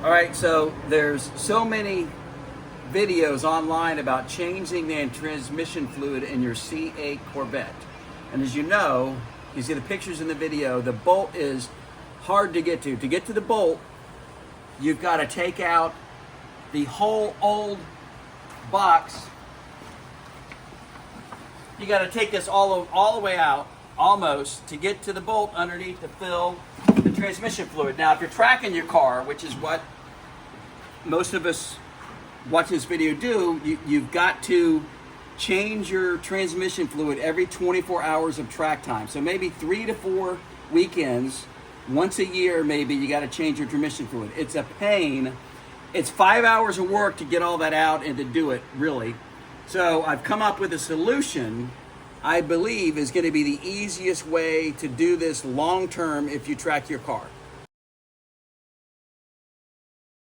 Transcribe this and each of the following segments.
All right, so there's so many videos online about changing the transmission fluid in your C8 Corvette. And as you know, you see the pictures in the video, the bolt is hard to get to. To get to the bolt, you've got to take out the whole old box. You got to take this all the way out, almost, to get to the bolt underneath to fill the transmission fluid. Now, if you're tracking your car, which is what most of us watch this video do, you've got to change your transmission fluid every 24 hours of track time. So maybe 3 to 4 weekends, once a year maybe, you got to change your transmission fluid. It's a pain. It's 5 hours of work to get all that out and to do it, really. So I've come up with a solution I believe is going to be the easiest way to do this long term if you track your car.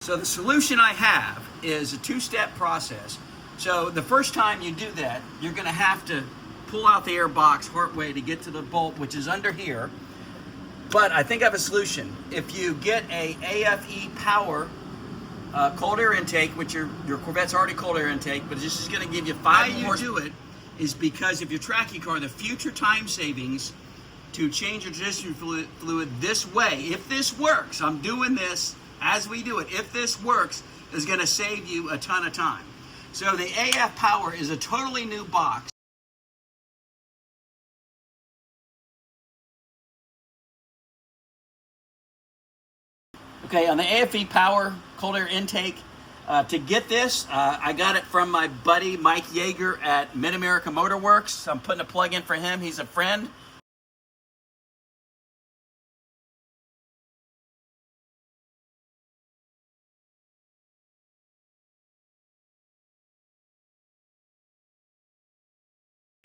So the solution I have is a 2-step process. So the first time you do that, you're going to have to pull out the air box partway to get to the bolt, which is under here. But I think I have a solution. If you get a AFE power cold air intake, which your Corvette's already cold air intake, but this is going to give you 5 more. Why you do it is because if you're tracking your car, the future time savings to change your transmission fluid this way, if this works, I'm doing this as we do it, if this works, is going to save you a ton of time. So the AF Power is a totally new box. Okay, on the AFE Power cold air intake, to get this, I got it from my buddy Mike Yeager at Mid-America Motor Works. I'm putting a plug in for him. He's a friend.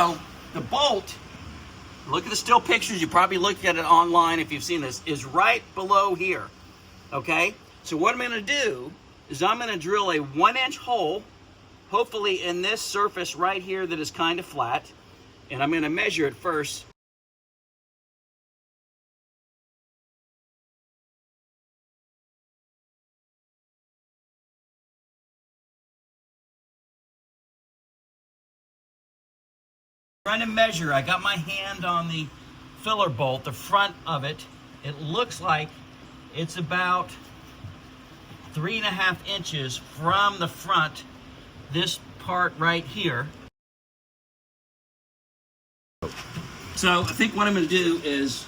So the bolt, look at the still pictures, you probably looked at it online if you've seen this, is right below here, okay? So what I'm gonna do is I'm gonna drill a 1-inch hole, hopefully in this surface right here that is kind of flat, and I'm gonna measure it first. Trying to measure, I got my hand on the filler bolt, the front of it. It looks like it's about 3.5 inches from the front, this part right here. So I think what I'm going to do is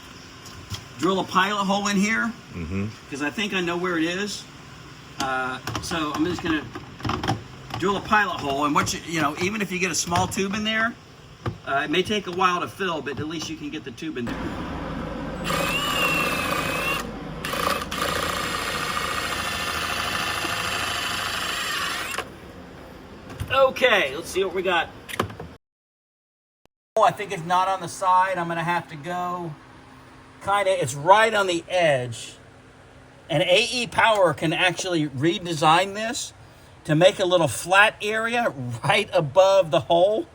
drill a pilot hole in here, because I think I know where it is. So I'm just going to drill a pilot hole, and even if you get a small tube in there, it may take a while to fill, but at least you can get the tube in there. Okay, let's see what we got. Oh, I think it's not on the side. I'm going to have to go it's right on the edge. And AE Power can actually redesign this to make a little flat area right above the hole.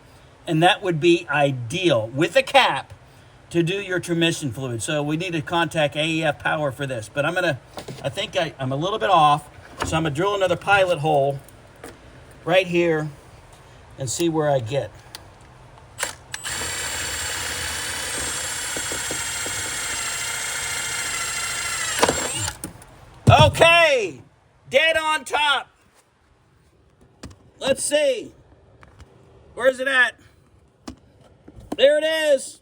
And that would be ideal with a cap to do your transmission fluid. So we need to contact AEF Power for this. But I think I'm a little bit off. So I'm gonna drill another pilot hole right here and see where I get. Okay, dead on top. Let's see. Where's it at? There it is.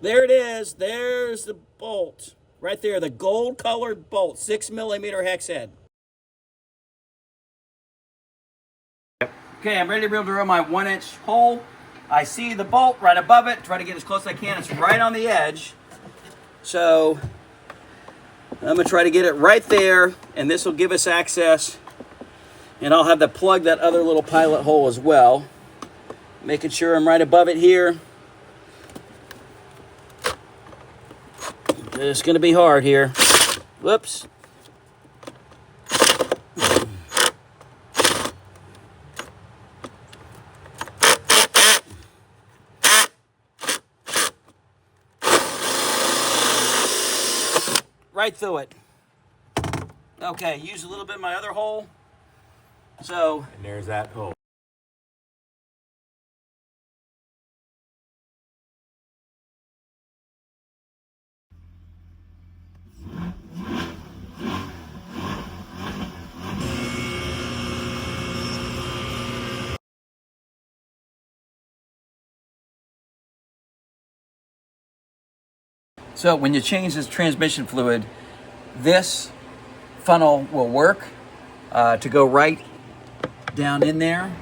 There it is. There's the bolt. Right there, the gold-colored bolt, 6mm hex head. Okay, I'm ready to be able to drill my 1-inch hole. I see the bolt right above it. Try to get as close as I can. It's right on the edge. So I'm going to try to get it right there, and this will give us access. And I'll have to plug that other little pilot hole as well. Making sure I'm right above it here. It's going to be hard here. Whoops. Right through it. Okay, use a little bit of my other hole. So, And there's that hole. so when you change this transmission fluid, this funnel will work to go right down in there.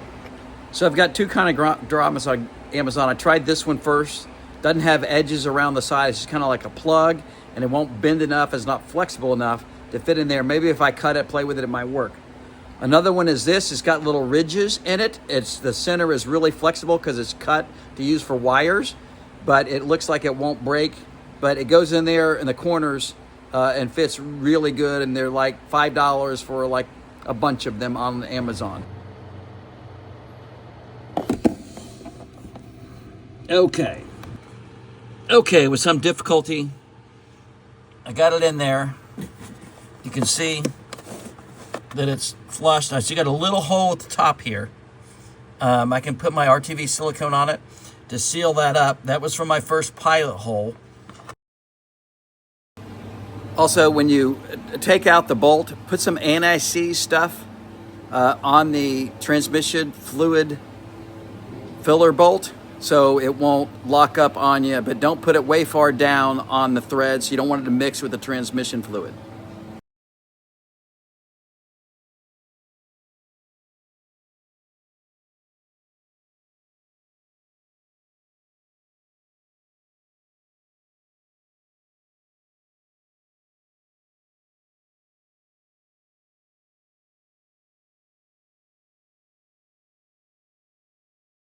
So I've got two kind of dramas on Amazon. I tried this one first. Doesn't have edges around the side. It's just kind of like a plug, and it won't bend enough. It's not flexible enough to fit in there. Maybe if I cut it, play with it, it might work. Another one is this. It's got little ridges in it. The center is really flexible because it's cut to use for wires, but it looks like it won't break. But it goes in there in the corners and fits really good, and they're like $5 for like a bunch of them on Amazon. Okay, with some difficulty, I got it in there. You can see that it's flush. Now, so you got a little hole at the top here. I can put my RTV silicone on it to seal that up. That was from my first pilot hole. Also, when you take out the bolt, put some anti-seize stuff on the transmission fluid filler bolt so it won't lock up on you, but don't put it way far down on the threads. You don't want it to mix with the transmission fluid.